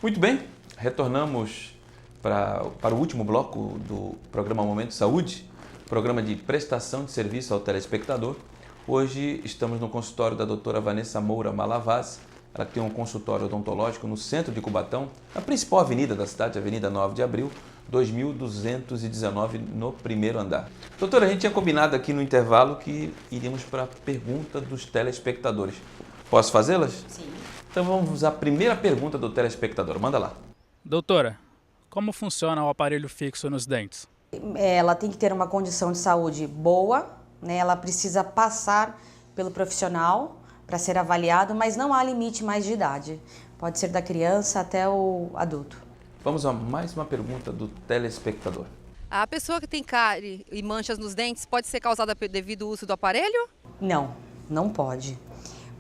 Muito bem, retornamos para o último bloco do programa Momento Saúde, programa de prestação de serviço ao telespectador. Hoje estamos no consultório da doutora Vanessa Moura Malavaz. Ela tem um consultório odontológico no centro de Cubatão, na principal avenida da cidade, Avenida 9 de Abril, 2219, no primeiro andar. Doutora, a gente tinha combinado aqui no intervalo que iríamos para a pergunta dos telespectadores. Posso fazê-las? Sim. Então vamos à primeira pergunta do telespectador. Manda lá. Doutora, como funciona o aparelho fixo nos dentes? Ela tem que ter uma condição de saúde boa, né? Ela precisa passar pelo profissional para ser avaliado, mas não há limite mais de idade. Pode ser da criança até o adulto. Vamos a mais uma pergunta do telespectador. A pessoa que tem cárie e manchas nos dentes pode ser causada devido ao uso do aparelho? Não, não pode.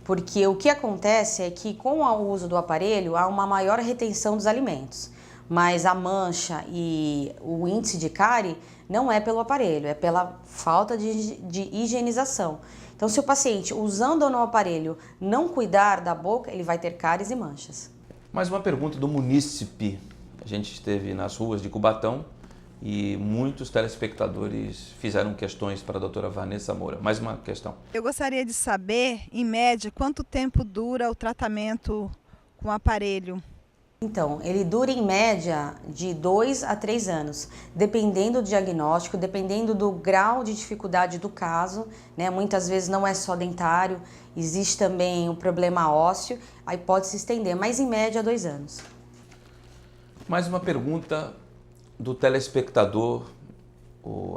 Porque o que acontece é que com o uso do aparelho há uma maior retenção dos alimentos. Mas a mancha e o índice de cárie não é pelo aparelho, é pela falta de higienização. Então, se o paciente, usando ou não o aparelho, não cuidar da boca, ele vai ter cáries e manchas. Mais uma pergunta do munícipe. A gente esteve nas ruas de Cubatão e muitos telespectadores fizeram questões para a doutora Vanessa Moura. Mais uma questão. Eu gostaria de saber, em média, quanto tempo dura o tratamento com o aparelho? Então, ele dura em média de 2 a 3 anos, dependendo do diagnóstico, dependendo do grau de dificuldade do caso, né? Muitas vezes não é só dentário, existe também o problema ósseo, aí pode se estender, mas em média 2 anos. Mais uma pergunta do telespectador.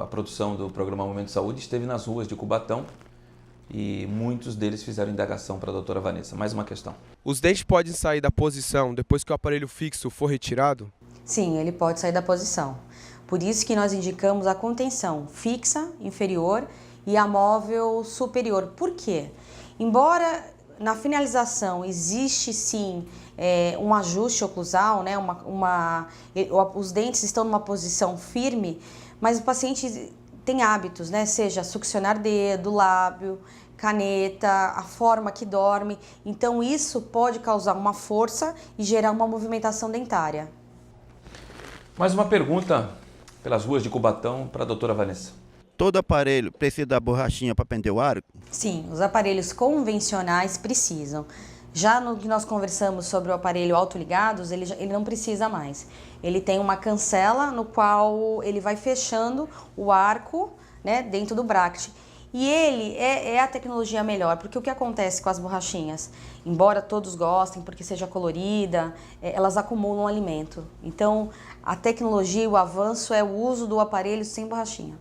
A produção do programa Momento Saúde esteve nas ruas de Cubatão e muitos deles fizeram indagação para a doutora Vanessa. Mais uma questão. Os dentes podem sair da posição depois que o aparelho fixo for retirado? Sim, ele pode sair da posição. Por isso que nós indicamos a contenção fixa, inferior, e a móvel superior. Por quê? Embora na finalização existe sim um ajuste oclusal, né? Os dentes estão numa posição firme, mas o paciente tem hábitos, né? Seja succionar dedo, lábio, caneta, a forma que dorme. Então isso pode causar uma força e gerar uma movimentação dentária. Mais uma pergunta pelas ruas de Cubatão para a doutora Vanessa. Todo aparelho precisa da borrachinha para prender o arco? Sim, os aparelhos convencionais precisam. Já no que nós conversamos sobre o aparelho autoligados, ele não precisa mais. Ele tem uma cancela no qual ele vai fechando o arco, né, dentro do bracket. E ele é a tecnologia melhor, porque o que acontece com as borrachinhas? Embora todos gostem, porque seja colorida, elas acumulam alimento. Então, a tecnologia e o avanço é o uso do aparelho sem borrachinha.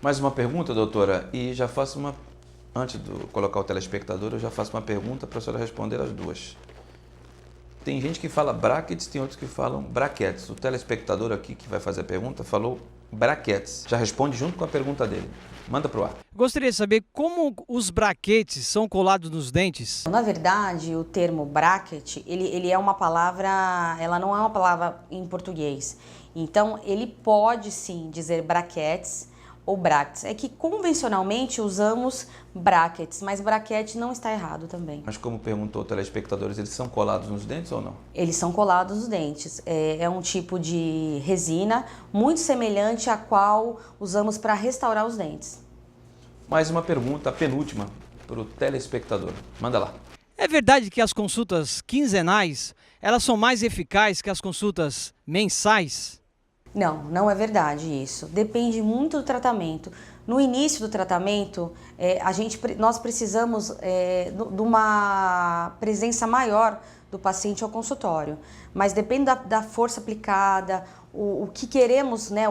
Mais uma pergunta, doutora, e já faço uma... Antes de colocar o telespectador, eu já faço uma pergunta para a senhora responder as duas. Tem gente que fala brackets, tem outros que falam brackets. O telespectador aqui que vai fazer a pergunta falou brackets. Já responde junto com a pergunta dele. Manda para o ar. Gostaria de saber como os braquetes são colados nos dentes. Na verdade, o termo bracket, ele é uma palavra, ela não é uma palavra em português. Então, ele pode sim dizer brackets ou brackets. É que convencionalmente usamos brackets, mas bracket não está errado também. Mas como perguntou o telespectadores, eles são colados nos dentes ou não? Eles são colados nos dentes. É um tipo de resina muito semelhante à qual usamos para restaurar os dentes. Mais uma pergunta, a penúltima, para o telespectador. Manda lá. É verdade que as consultas quinzenais, elas são mais eficazes que as consultas mensais? Não, não é verdade isso. Depende muito do tratamento. No início do tratamento, nós precisamos de uma presença maior do paciente ao consultório. Mas depende da força aplicada, o que queremos, né,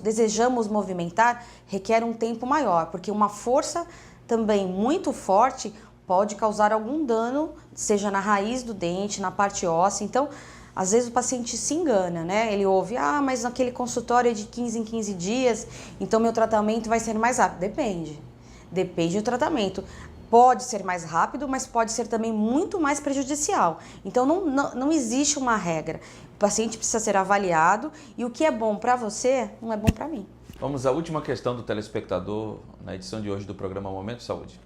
desejamos movimentar, requer um tempo maior, porque uma força também muito forte pode causar algum dano, seja na raiz do dente, na parte óssea. Então, às vezes o paciente se engana, né? Ele ouve, mas naquele consultório é de 15 em 15 dias, então meu tratamento vai ser mais rápido. Depende do tratamento. Pode ser mais rápido, mas pode ser também muito mais prejudicial. Então não existe uma regra. O paciente precisa ser avaliado e o que é bom para você não é bom para mim. Vamos à última questão do telespectador na edição de hoje do programa Momento Saúde.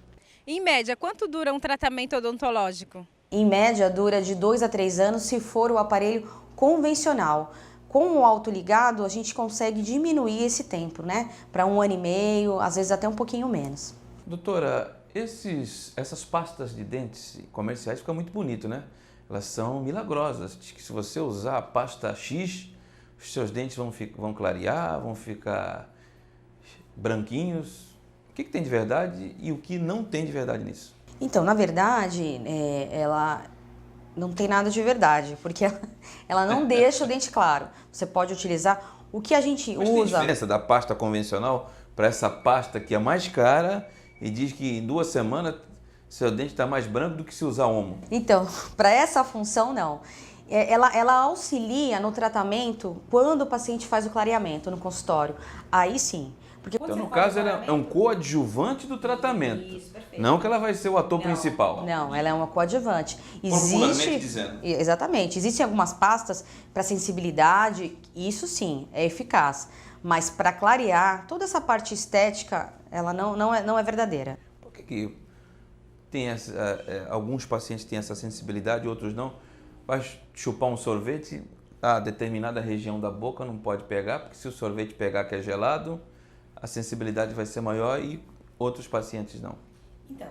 Em média, quanto dura um tratamento odontológico? em média, dura de 2 a 3 anos se for o aparelho convencional. Com o autoligado, a gente consegue diminuir esse tempo, né? Para 1 ano e meio, às vezes até um pouquinho menos. Doutora, essas pastas de dentes comerciais ficam muito bonito, né? Elas são milagrosas. Diz que se você usar a pasta X, os seus dentes vão clarear, vão ficar branquinho. O que tem de verdade e o que não tem de verdade nisso? Então, na verdade, ela não tem nada de verdade, porque ela não deixa o dente claro. Você pode utilizar o que a gente Mas tem usa. diferença da pasta convencional para essa pasta que é mais cara e diz que em 2 semanas seu dente está mais branco do que se usar Omo? Então, para essa função, não. Ela auxilia no tratamento quando o paciente faz o clareamento no consultório. Aí sim. Porque Então, no caso, ela é um coadjuvante do tratamento. Isso, perfeito. Não que ela vai ser o ator principal. Não, ela é uma coadjuvante. Popularmente dizendo. Exatamente. Existem algumas pastas para sensibilidade, isso sim, é eficaz. Mas para clarear, toda essa parte estética, ela não é verdadeira. Por que tem alguns pacientes têm essa sensibilidade, outros não? Vai chupar um sorvete, a determinada região da boca não pode pegar, porque se o sorvete pegar que é gelado, a sensibilidade vai ser maior e outros pacientes não. Então,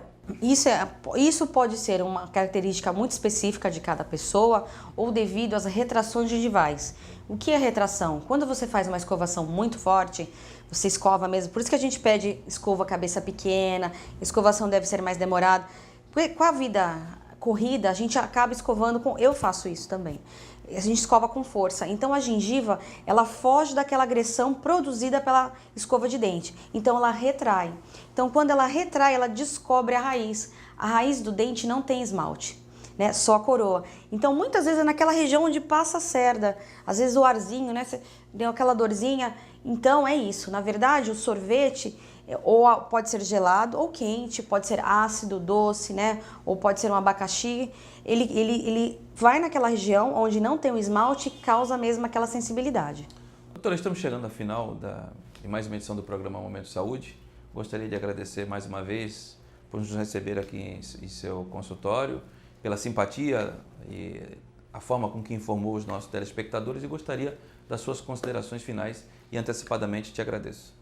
isso pode ser uma característica muito específica de cada pessoa ou devido às retrações gengivais. O que é retração? Quando você faz uma escovação muito forte, você escova mesmo. Por isso que a gente pede escova cabeça pequena, escovação deve ser mais demorada. Porque com a vida corrida, a gente acaba escovando com... Eu faço isso também. A gente escova com força. Então a gengiva, ela foge daquela agressão produzida pela escova de dente. Então ela retrai. Então quando ela retrai, ela descobre a raiz. A raiz do dente não tem esmalte, né? Só a coroa. Então muitas vezes é naquela região onde passa a cerda. Às vezes o arzinho, né? Você deu aquela dorzinha. Então é isso. Na verdade, o sorvete... ou pode ser gelado ou quente, pode ser ácido, doce, né? Ou pode ser um abacaxi. Ele vai naquela região onde não tem o esmalte e causa mesmo aquela sensibilidade. Doutora, estamos chegando ao final de mais uma edição do programa Momento Saúde. Gostaria de agradecer mais uma vez por nos receber aqui em seu consultório, pela simpatia e a forma com que informou os nossos telespectadores e gostaria das suas considerações finais e antecipadamente te agradeço.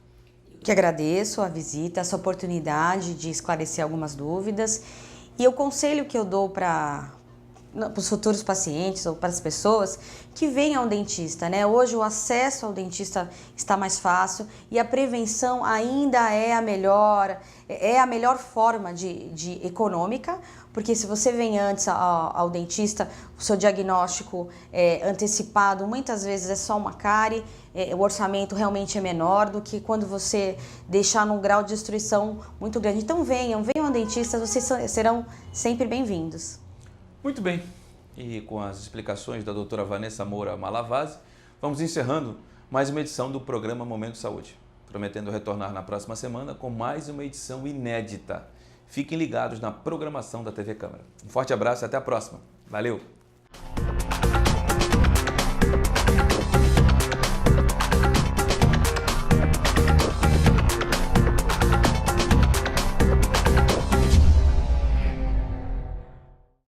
Que agradeço a visita, essa oportunidade de esclarecer algumas dúvidas. E o conselho que eu dou para os futuros pacientes ou para as pessoas que venham ao dentista, né? Hoje o acesso ao dentista está mais fácil e a prevenção ainda é a melhor forma de econômica, porque se você vem antes ao dentista, o seu diagnóstico antecipado muitas vezes é só uma cárie, o orçamento realmente é menor do que quando você deixar num grau de destruição muito grande. Então venham ao dentista, vocês serão sempre bem-vindos. Muito bem, e com as explicações da doutora Vanessa Moura Malavasi, vamos encerrando mais uma edição do programa Momento Saúde, prometendo retornar na próxima semana com mais uma edição inédita. Fiquem ligados na programação da TV Câmara. Um forte abraço e até a próxima. Valeu!